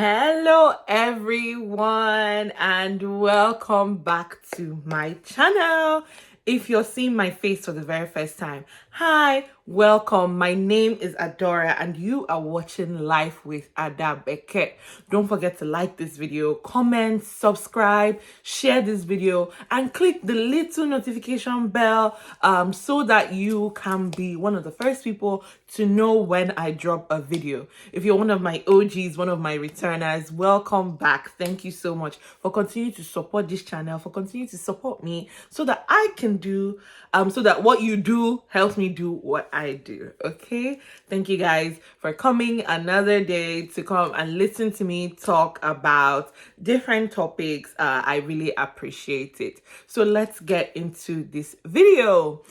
Hello everyone and welcome back to my channel. If you're seeing my face for the very first time, hi, welcome. My name is Adora and you are watching Life with Ada Beckett. Don't forget to like this video, comment, subscribe, share this video and click the little notification bell so that you can be one of the first people to know when I drop a video. If you're one of my OGs, one of my returners, welcome back. Thank you so much for continuing to support this channel, for continuing to support me so that I can do, so that what you do helps me do what I do. Okay? Thank you guys for coming another day to come and listen to me talk about different topics. I really appreciate it. So let's get into this video.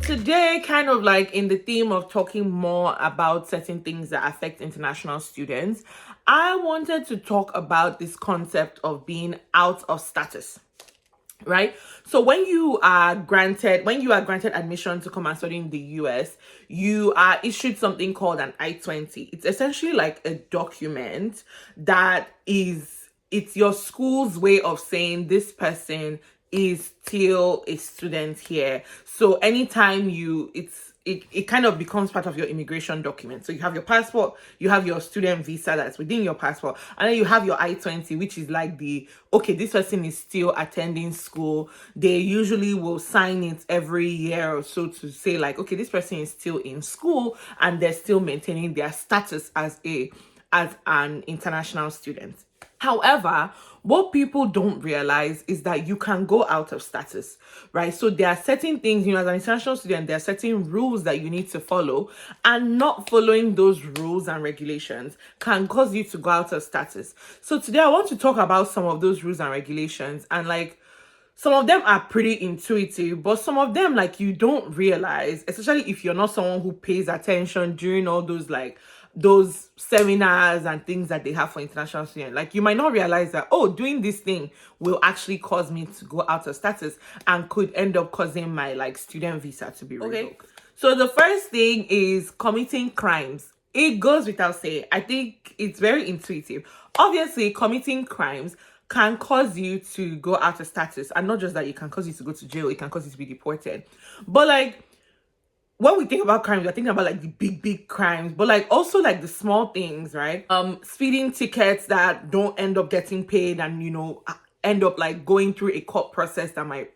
Today, kind of like in the theme of talking more about certain things that affect international students, I wanted to talk about this concept of being out of status, right? So when you are granted admission to come and study in the US, you are issued something called an I-20. It's essentially like a document that it's your school's way of saying this person is still a student here. So anytime it kind of becomes part of your immigration document. So you have your passport, you have your student visa that's within your passport, and then you have your I-20, which is like okay, this person is still attending school. They usually will sign it every year or so to say like, okay, this person is still in school and they're still maintaining their status as an international student. However, what people don't realize is that you can go out of status, right? So there are certain things, as an international student, there are certain rules that you need to follow, and not following those rules and regulations can cause you to go out of status. So today I want to talk about some of those rules and regulations, and like some of them are pretty intuitive, but some of them like you don't realize, especially if you're not someone who pays attention during all those seminars and things that they have for international students. Like you might not realize that, oh, doing this thing will actually cause me to go out of status and could end up causing my like student visa to be revoked. Okay. So the first thing is committing crimes. It goes without saying. I think it's very intuitive. Obviously, committing crimes can cause you to go out of status, and not just that, it can cause you to go to jail, it can cause you to be deported. But like when we think about crimes, we're thinking about like the big crimes, but like also like the small things, right? Speeding tickets that don't end up getting paid and end up like going through a court process that might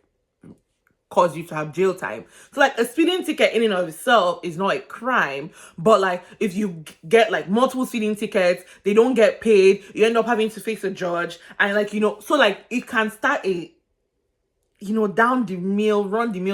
cause you to have jail time. So like a speeding ticket in and of itself is not a crime, but like if you get like multiple speeding tickets, they don't get paid, you end up having to face a judge, and like so like it can start a run the mill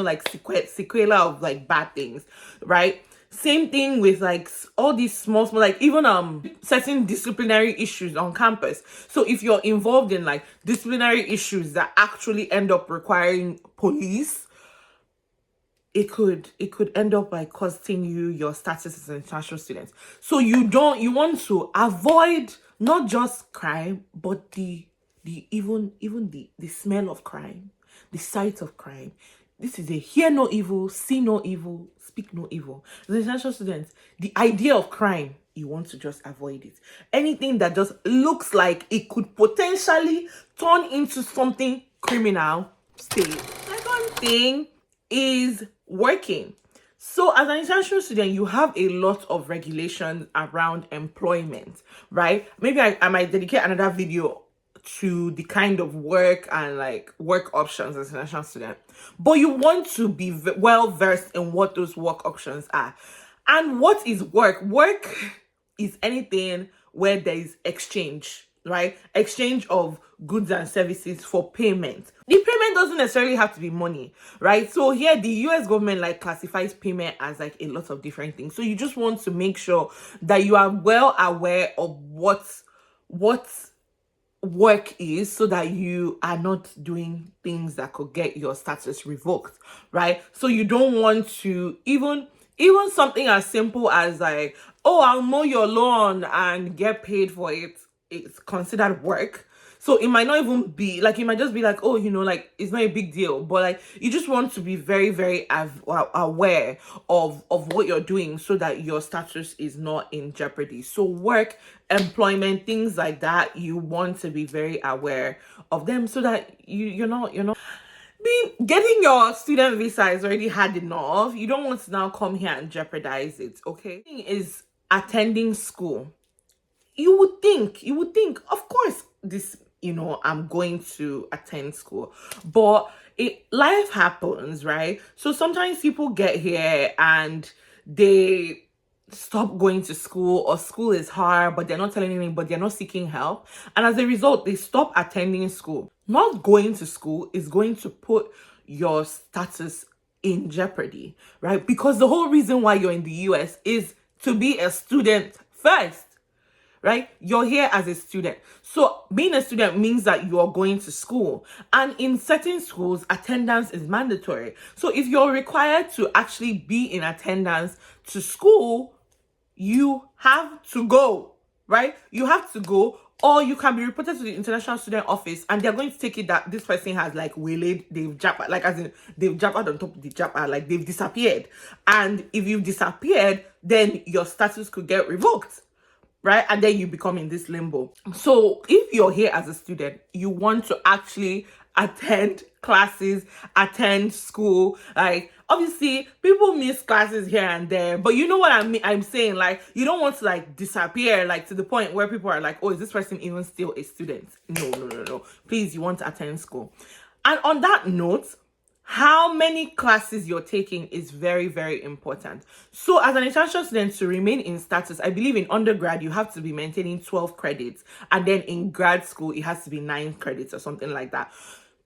like sequela of like bad things, right? Same thing with like all these small like even certain disciplinary issues on campus. So if you're involved in like disciplinary issues that actually end up requiring police, it could end up by costing you your status as an international student. So you want to avoid not just crime, but even the smell of crime, the sight of crime. This is a hear no evil, see no evil, speak no evil. As an international student, the idea of crime, you want to just avoid it. Anything that just looks like it could potentially turn into something criminal, stay. Second thing is working. So as an international student, you have a lot of regulations around employment, right? Maybe I might dedicate another video to the kind of work and like work options as an international student, but you want to be well versed in what those work options are. And what is work? Work is anything where there is exchange, right? Exchange of goods and services for payment. The payment doesn't necessarily have to be money, right? So here the US government like classifies payment as like a lot of different things. So you just want to make sure that you are well aware of what work is, so that you are not doing things that could get your status revoked, right? So you don't want to, even Even something as simple as like, oh, I'll mow your lawn and get paid for it, it's considered work. So it might not even be like, it might just be like, oh, like it's not a big deal, but like you just want to be very, very aware of what you're doing so that your status is not in jeopardy. So work, employment, things like that, you want to be very aware of them so that you're not getting your student visa is already hard enough. You don't want to now come here and jeopardize it. Okay, thing is attending school. You would think, of course, this, I'm going to attend school, but life happens, right? So sometimes people get here and they stop going to school, or school is hard, but they're not telling anything, but they're not seeking help. And as a result, they stop attending school. Not going to school is going to put your status in jeopardy, right? Because the whole reason why you're in the US is to be a student first, right? You're here as a student. So being a student means that you are going to school. And in certain schools, attendance is mandatory. So if you're required to actually be in attendance to school, you have to go, right? You have to go, or you can be reported to the International Student Office, and they're going to take it that this person has like waylaid, they've japped, like as in they've japped on top of the japper, like they've disappeared. And if you've disappeared, then your status could get revoked, right? And then you become in this limbo. So if you're here as a student, you want to actually attend classes, attend school. Like, obviously, people miss classes here and there, but you know what I'm saying? Like, you don't want to like disappear, like to the point where people are like, oh, is this person even still a student? No. Please, you want to attend school. And on that note, how many classes you're taking is very, very important. So as an international student, to remain in status, I believe in undergrad, you have to be maintaining 12 credits. And then in grad school, it has to be 9 credits or something like that.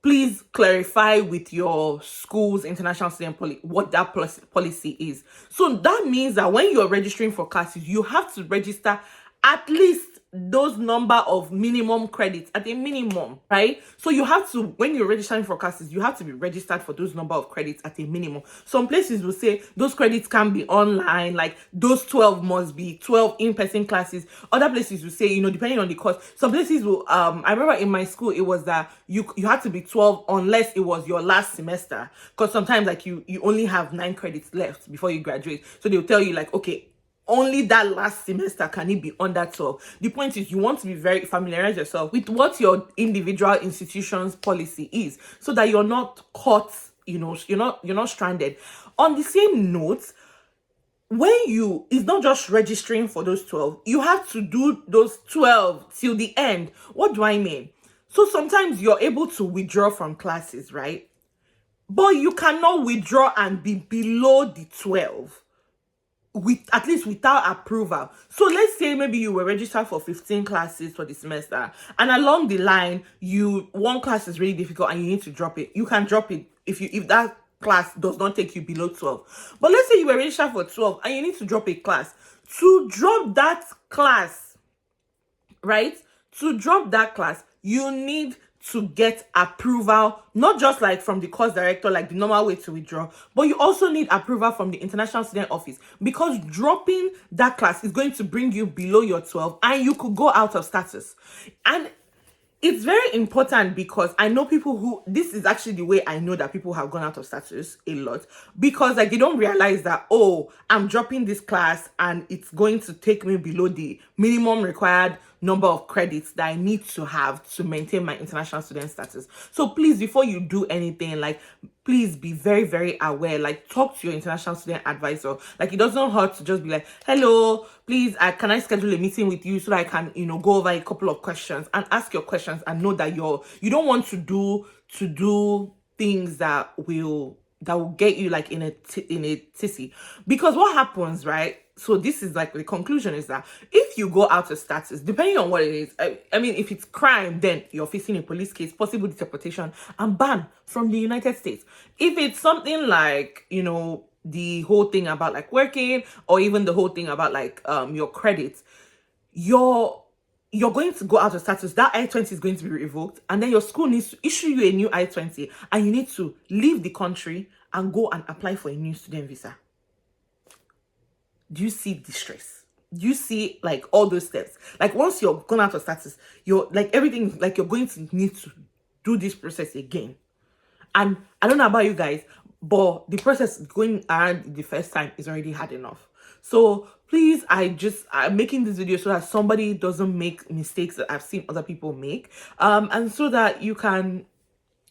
Please clarify with your school's international student what that policy is. So that means that when you're registering for classes, you have to register at least those number of minimum credits at a minimum, right? So you have to, when you're registering for classes, you have to be registered for those number of credits at a minimum. Some places will say those credits can be online, like those 12 must be 12 in-person classes. Other places will say, depending on the course. Some places will, I remember in my school, it was that you had to be 12 unless it was your last semester. Because sometimes like you only have 9 credits left before you graduate. So they'll tell you like, okay, only that last semester can it be under 12. The point is you want to be very familiarize yourself with what your individual institution's policy is so that you're not caught, you're not stranded. On the same note, when it's not just registering for those 12, you have to do those 12 till the end. What do I mean? So sometimes you're able to withdraw from classes, right? But you cannot withdraw and be below the 12. At least without approval. So let's say maybe you were registered for 15 classes for the semester, and along the line one class is really difficult and you need to drop it. You can drop it if that class does not take you below 12. But let's say you were registered for 12 and you need to drop a class. To drop that class, right? To drop that class, you need to get approval, not just like from the course director, like the normal way to withdraw, but you also need approval from the International Student Office, because dropping that class is going to bring you below your 12 and you could go out of status. And it's very important because I know people who, this is actually the way I know that people have gone out of status a lot, because like they don't realize that, oh, I'm dropping this class and it's going to take me below the minimum required number of credits that I need to have to maintain my international student status. So please, before you do anything, like please be very, very aware. Like talk to your international student advisor. Like it doesn't hurt to just be like, hello, please, can I schedule a meeting with you so that I can, go over a couple of questions and ask your questions and know that you don't want to do things that will get you like in a tizzy. Because what happens, right? So this is like the conclusion is that if you go out of status, depending on what it is, I mean, if it's crime, then you're facing a police case, possible deportation, and ban from the United States. If it's something like, the whole thing about like working, or even the whole thing about like your credits, you're going to go out of status. That I-20 is going to be revoked, and then your school needs to issue you a new I-20, and you need to leave the country and go and apply for a new student visa. do you see distress? Do you see like all those steps? Like once you're gone out of status, you're like everything, like you're going to need to do this process again. And I don't know about you guys, but the process going around the first time is already hard enough. So please, I'm making this video so that somebody doesn't make mistakes that I've seen other people make, and so that you can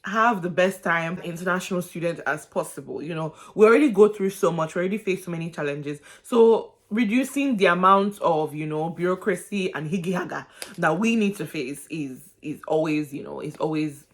have the best time international student as possible. You know, we already go through so much, we already face so many challenges, so reducing the amount of, you know, bureaucracy and higgy haga that we need to face is always, you know, is always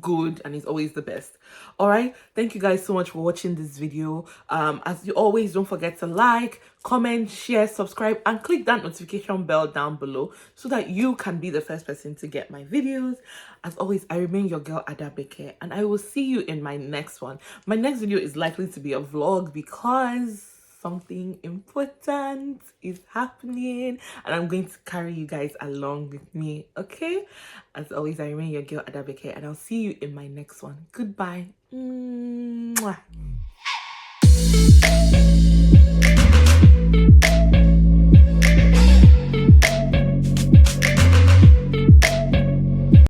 good and is always the best. All right, thank you guys so much for watching this video. As you always, don't forget to like, comment, share, subscribe, and click that notification bell down below so that you can be the first person to get my videos. As always, I remain your girl Adabeke, and I will see you in my next one. My next video is likely to be a vlog because something important is happening and I'm going to carry you guys along with me. Okay, as always, I remain your girl Adabeke, and I'll see you in my next one. Goodbye. Mwah.